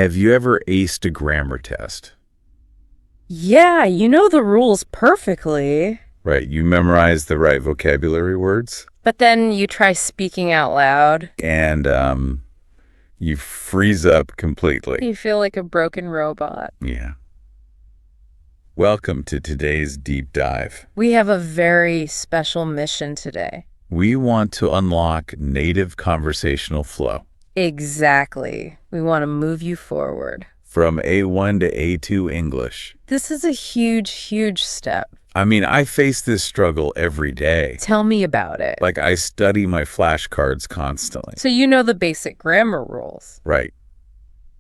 Have you ever aced a grammar test? Yeah, you know the rules perfectly. Right, you memorize the right vocabulary words. But then you try speaking out loud. And, you freeze up completely. You feel like a broken robot. Yeah. Welcome to today's deep dive. We have a very special mission today. We want to unlock native conversational flow. Exactly. We want to move you forward. From A1 to A2 English. This is a huge, huge step. I mean, I face this struggle every day. Tell me about it. Like, I study my flashcards constantly. So you know the basic grammar rules. Right.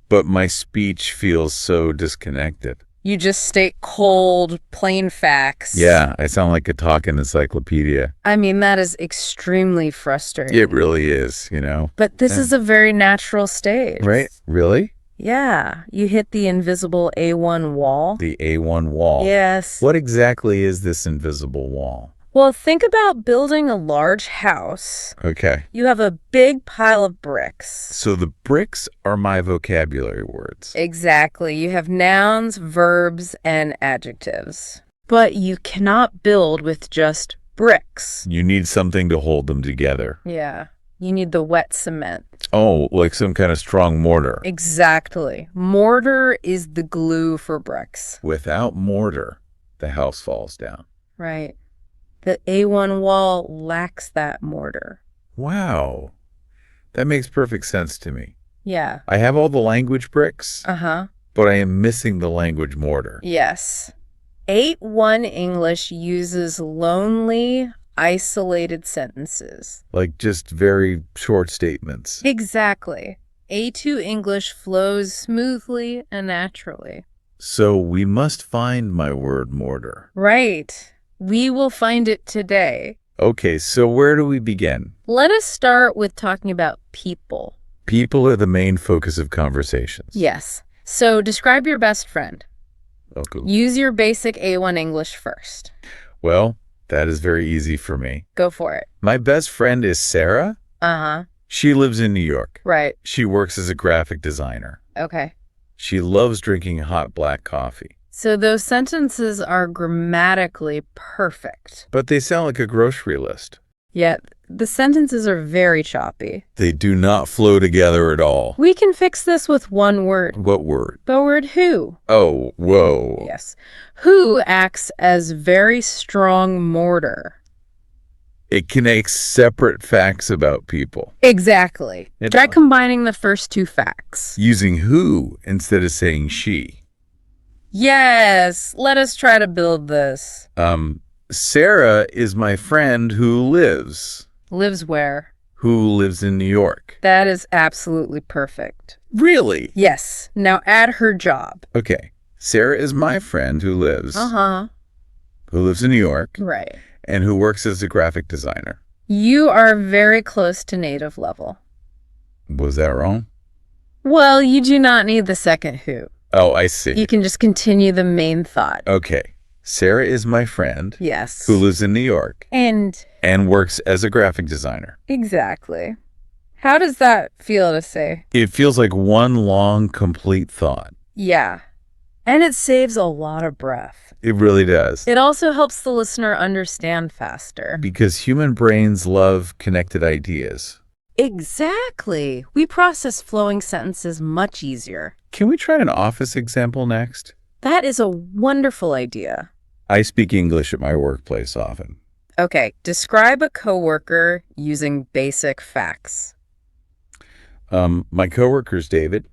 But my speech feels so disconnected. You just state cold, plain facts. Yeah, I sound like a talking encyclopedia. I mean, that is extremely frustrating. It really is, you know. But this is a very natural stage. Right? Really? Yeah. You hit the invisible A1 wall. The A1 wall. Yes. What exactly is this invisible wall? Well, think about building a large house. Okay. You have a big pile of bricks. So the bricks are my vocabulary words. Exactly. You have nouns, verbs, and adjectives. But you cannot build with just bricks. You need something to hold them together. Yeah. You need the wet cement. Oh, like some kind of strong mortar. Exactly. Mortar is the glue for bricks. Without mortar, the house falls down. Right. The A1 wall lacks that mortar. Wow. That makes perfect sense to me. Yeah. I have all the language bricks, but I am missing the language mortar. Yes. A1 English uses lonely, isolated sentences. Like just very short statements. Exactly. A2 English flows smoothly and naturally. So we must find my word mortar. Right. We will find it today. Okay, so where do we begin? Let us start with talking about people. People are the main focus of conversations. Yes. So describe your best friend. Okay. Use your basic A1 English first. Well, that is very easy for me. Go for it. My best friend is Sarah. She lives in New York. Right. She works as a graphic designer. Okay. She loves drinking hot black coffee. So those sentences are grammatically perfect. But they sound like a grocery list. Yet the sentences are very choppy. They do not flow together at all. We can fix this with one word. What word? The word who. Oh, whoa. Yes. Who acts as very strong mortar. It connects separate facts about people. Exactly. Try combining the first two facts. Using who instead of saying she. Yes, let us try to build this. Sarah is my friend who lives. Lives where? Who lives in New York. That is absolutely perfect. Really? Yes. Now add her job. Okay. Sarah is my friend who lives. Who lives in New York. Right. And who works as a graphic designer. You are very close to native level. Was that wrong? Well, you do not need the second who. Oh, I see. You can just continue the main thought. Okay. Sarah is my friend. Yes. Who lives in New York. And works as a graphic designer. Exactly. How does that feel to say? It feels like one long, complete thought. Yeah. And it saves a lot of breath. It really does. It also helps the listener understand faster. Because human brains love connected ideas. Exactly. We process flowing sentences much easier. Can we try an office example next? That is a wonderful idea. I speak English at my workplace often. Okay, describe a coworker using basic facts. My coworker's David.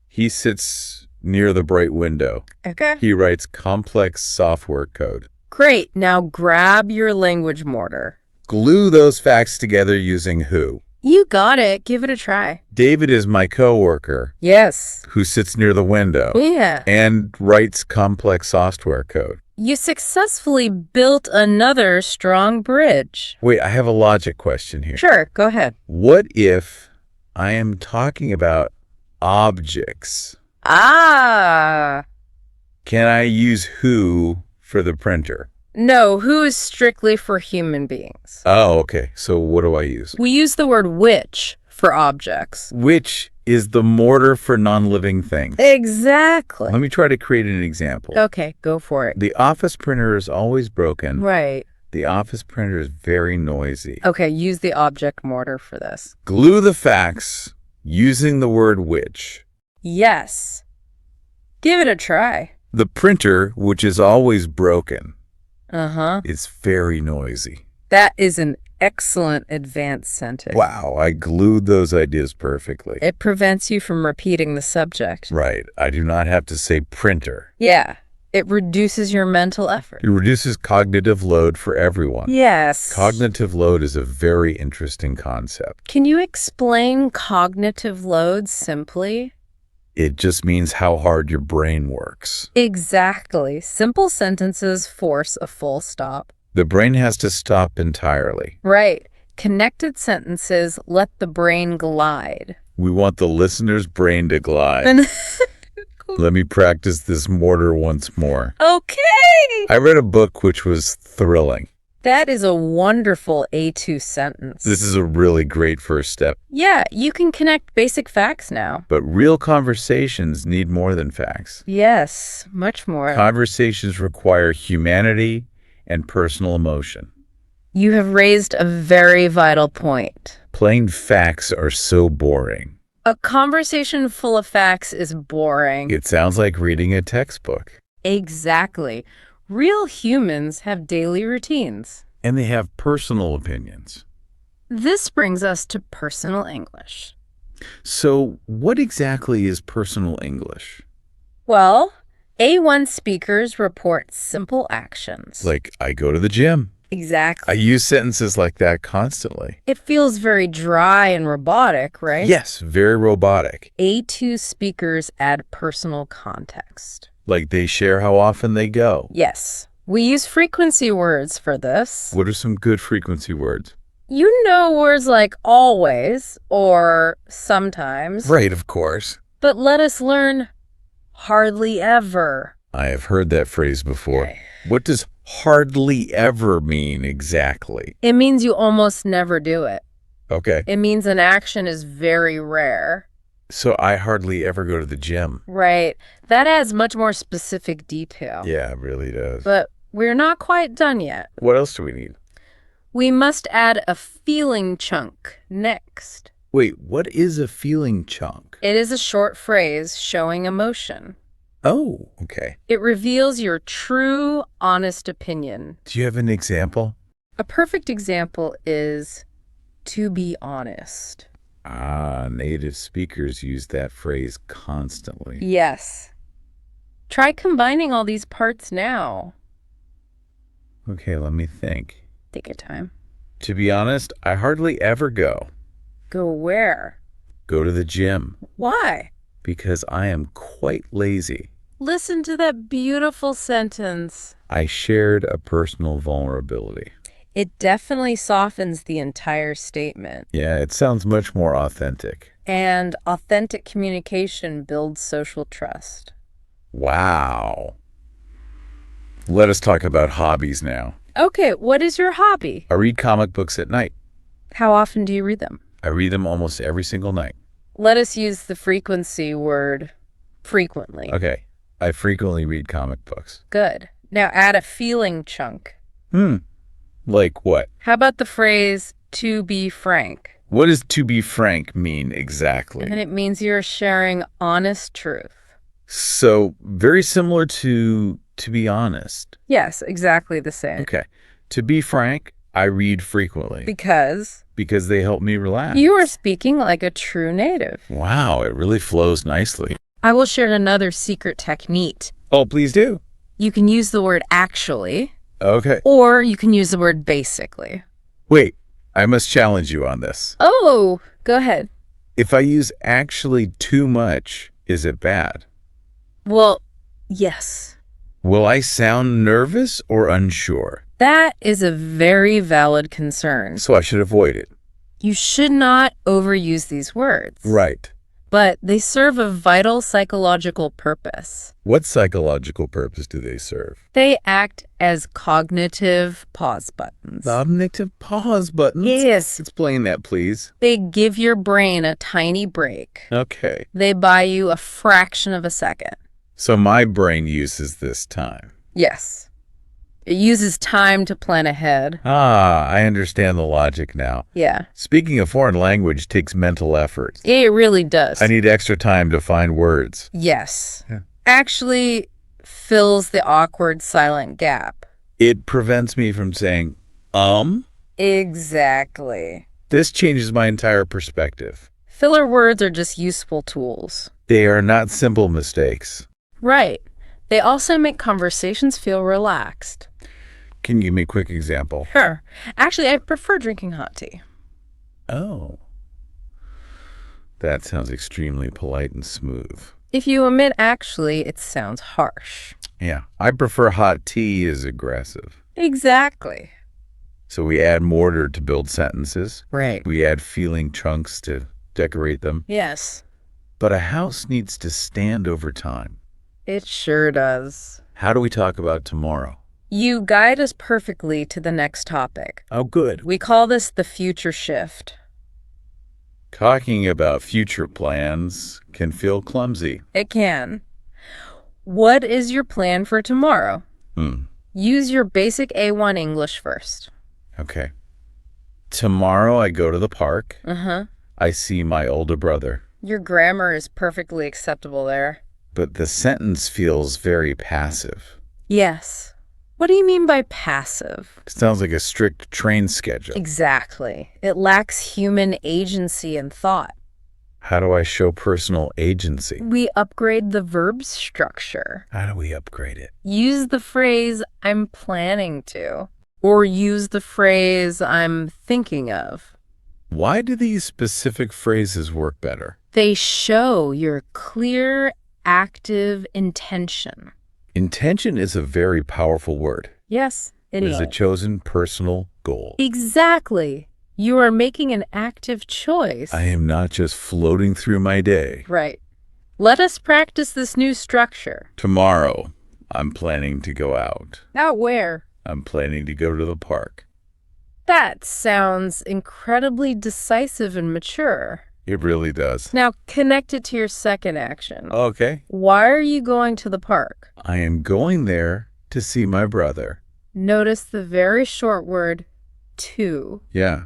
He sits near the bright window. Okay. He writes complex software code. Great. Now grab your language mortar. Glue those facts together using who. You got it. Give it a try. David is my coworker. Yes. Who sits near the window. Yeah. And writes complex software code. You successfully built another strong bridge. Wait, I have a logic question here. Sure, go ahead. What if I am talking about objects? Ah. Can I use who for the printer? No, who is strictly for human beings. Oh, okay. So what do I use? We use the word which for objects. Which is the mortar for non-living things. Exactly. Let me try to create an example. Okay, go for it. The office printer is always broken. Right. The office printer is very noisy. Okay, use the object mortar for this. Glue the facts using the word which. Yes. Give it a try. The printer, which is always broken, Uh-huh. is very noisy. That is an excellent advanced sentence. Wow, I glued those ideas perfectly. It prevents you from repeating the subject. Right, I do not have to say printer. Yeah. It reduces your mental effort. It reduces cognitive load for everyone. Yes. Cognitive load is a very interesting concept. Can you explain cognitive load simply? It just means how hard your brain works. Exactly. Simple sentences force a full stop. The brain has to stop entirely. Right. Connected sentences let the brain glide. We want the listener's brain to glide. Let me practice this mortar once more. Okay. I read a book which was thrilling. That is a wonderful A2 sentence. This is a really great first step. Yeah, you can connect basic facts now. But real conversations need more than facts. Yes, much more. Conversations require humanity and personal emotion. You have raised a very vital point. Plain facts are so boring. A conversation full of facts is boring. It sounds like reading a textbook. Exactly. Real humans have daily routines. And they have personal opinions. This brings us to personal English. So, what exactly is personal English? Well, A1 speakers report simple actions. Like, I go to the gym. Exactly. I use sentences like that constantly. It feels very dry and robotic, right? Yes, very robotic. A2 speakers add personal context. Like they share how often they go. Yes. We use frequency words for this. What are some good frequency words? You know words like always or sometimes. Right, of course. But let us learn hardly ever. I have heard that phrase before. Okay. What does hardly ever mean exactly? It means you almost never do it. Okay. It means an action is very rare. So I hardly ever go to the gym. Right. That adds much more specific detail. Yeah, it really does. But we're not quite done yet. What else do we need? We must add a feeling chunk next. Wait, what is a feeling chunk? It is a short phrase showing emotion. Oh, okay. It reveals your true, honest opinion. Do you have an example? A perfect example is to be honest. Ah, native speakers use that phrase constantly. Yes. Try combining all these parts now. Okay, let me think. Take your time. To be honest, I hardly ever go. Go where? Go to the gym. Why? Because I am quite lazy. Listen to that beautiful sentence. I shared a personal vulnerability. It definitely softens the entire statement. Yeah, it sounds much more authentic. And authentic communication builds social trust. Wow. Let us talk about hobbies now. Okay, what is your hobby? I read comic books at night. How often do you read them? I read them almost every single night. Let us use the frequency word frequently. Okay, I frequently read comic books. Good. Now add a feeling chunk. Like what? How about the phrase, to be frank? What does to be frank mean exactly? And it means you're sharing honest truth. So, very similar to be honest. Yes, exactly the same. Okay. To be frank, I read frequently. Because Because they help me relax. you are speaking like a true native. Wow, it really flows nicely. I will share another secret technique. Oh, please do. You can use the word actually, Okay. or you can use the word basically. Wait, I must challenge you on this. Oh, go ahead. If I use actually too much, is it bad? Well, yes. Will I sound nervous or unsure? That is a very valid concern. So I should avoid it. You should not overuse these words. Right. But they serve a vital psychological purpose. What psychological purpose do they serve? They act as cognitive pause buttons. Cognitive pause buttons? Yes. Explain that, please. They give your brain a tiny break. Okay. They buy you a fraction of a second. So my brain uses this time. Yes. It uses time to plan ahead. Ah, I understand the logic now. Yeah. Speaking a foreign language takes mental effort. It really does. I need extra time to find words. Yes. Yeah. Actually fills the awkward silent gap. It prevents me from saying, Exactly. This changes my entire perspective. Filler words are just useful tools. They are not simple mistakes. Right. They also make conversations feel relaxed. Can you give me a quick example? Sure. Actually, I prefer drinking hot tea. Oh. That sounds extremely polite and smooth. If you omit actually, it sounds harsh. Yeah, I prefer hot tea is aggressive. Exactly. So we add mortar to build sentences. Right. We add feeling chunks to decorate them. Yes. But a house needs to stand over time. It sure does. How do we talk about tomorrow? You guide us perfectly to the next topic. Oh, good. We call this the future shift. Talking about future plans can feel clumsy. It can. What is your plan for tomorrow? Use your basic A1 English first. Okay. Tomorrow I go to the park. Uh-huh. I see my older brother. Your grammar is perfectly acceptable there. But the sentence feels very passive. Yes. What do you mean by passive? It sounds like a strict train schedule. Exactly. It lacks human agency and thought. How do I show personal agency? We upgrade the verb structure. How do we upgrade it? Use the phrase, I'm planning to. Or use the phrase, I'm thinking of. Why do these specific phrases work better? They show your clear, active intention. Intention is a very powerful word. Yes, it is. It is a chosen personal goal. Exactly. You are making an active choice. I am not just floating through my day. Right. Let us practice this new structure. Tomorrow, I'm planning to go out. Out where? I'm planning to go to the park. That sounds incredibly decisive and mature. It really does. Now connect it to your second action. Okay. Why are you going to the park? I am going there to see my brother. Notice the very short word, to. Yeah.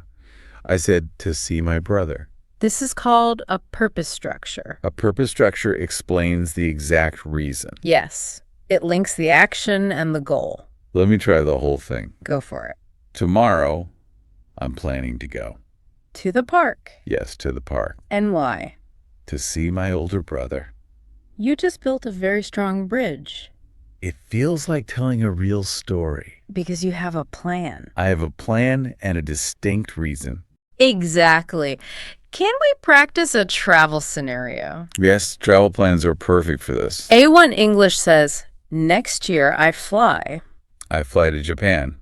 I said to see my brother. This is called a purpose structure. A purpose structure explains the exact reason. Yes. It links the action and the goal. Let me try the whole thing. Go for it. Tomorrow, I'm planning to go. To the park. Yes, to the park. And why? To see my older brother. You just built a very strong bridge. It feels like telling a real story. Because you have a plan. I have a plan and a distinct reason. Exactly. Can we practice a travel scenario? Yes, travel plans are perfect for this. A1 English says, next year I fly. I fly to Japan.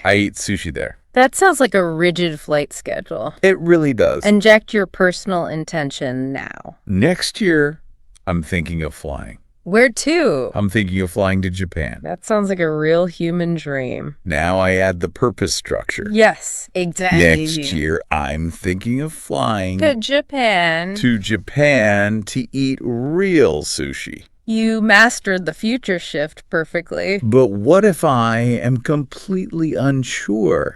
I eat sushi there. That sounds like a rigid flight schedule. It really does. Inject your personal intention now. Next year, I'm thinking of flying. Where to? I'm thinking of flying to Japan. That sounds like a real human dream. Now I add the purpose structure. Yes, exactly. Next year, I'm thinking of flying to Japan. To Japan to eat real sushi. You mastered the future shift perfectly. But what if I am completely unsure?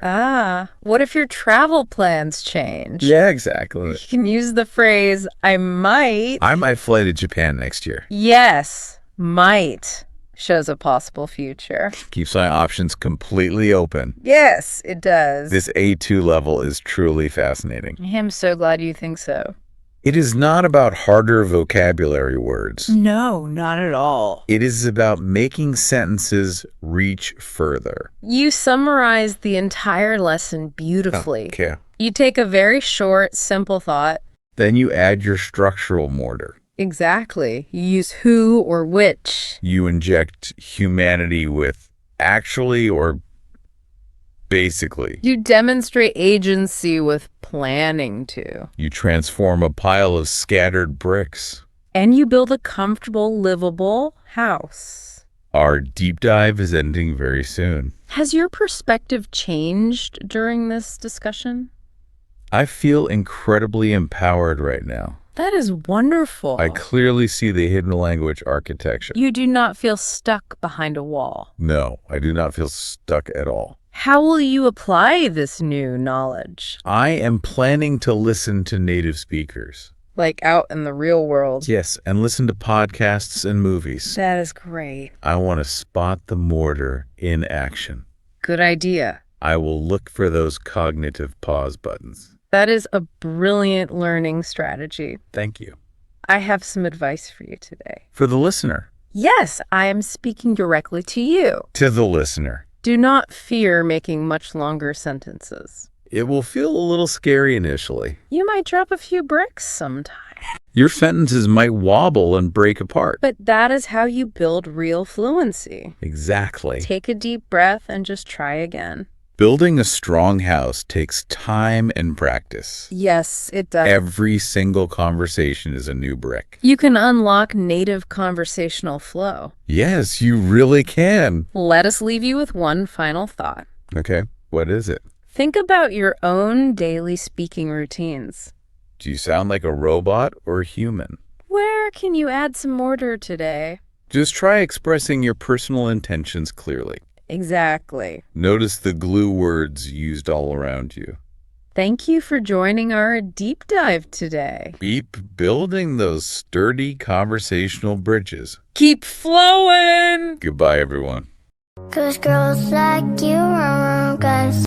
What if your travel plans change? Yeah, exactly. You can use the phrase, I might fly to Japan next year. Yes, might shows a possible future. Keeps my options completely open. Yes, it does. This A2 level is truly fascinating. I'm so glad you think so. It is not about harder vocabulary words. No, not at all. It is about making sentences reach further. You summarize the entire lesson beautifully. Okay. You take a very short, simple thought. Then you add your structural mortar. Exactly. You use who or which. You inject humanity with actually or basically. You demonstrate agency with planning to. You transform a pile of scattered bricks. And you build a comfortable, livable house. Our deep dive is ending very soon. Has your perspective changed during this discussion? I feel incredibly empowered right now. That is wonderful. I clearly see the hidden language architecture. You do not feel stuck behind a wall. No, I do not feel stuck at all. How will you apply this new knowledge? I am planning to listen to native speakers. Like out in the real world? Yes, and listen to podcasts and movies. That is great. I want to spot the mortar in action. Good idea. I will look for those cognitive pause buttons. That is a brilliant learning strategy. Thank you. I have some advice for you today. For the listener. Yes, I am speaking directly to you. To the listener. Do not fear making much longer sentences. It will feel a little scary initially. You might drop a few bricks sometime. Your sentences might wobble and break apart. But that is how you build real fluency. Exactly. Take a deep breath and just try again. Building a strong house takes time and practice. Yes, it does. Every single conversation is a new brick. You can unlock native conversational flow. Yes, you really can. Let us leave you with one final thought. Okay, what is it? Think about your own daily speaking routines. Do you sound like a robot or a human? Where can you add some mortar today? Just try expressing your personal intentions clearly. Exactly. Notice the glue words used all around you. Thank you for joining our deep dive today. Keep building those sturdy conversational bridges. Keep flowing! Goodbye, everyone. 'Cause girls like you are guys.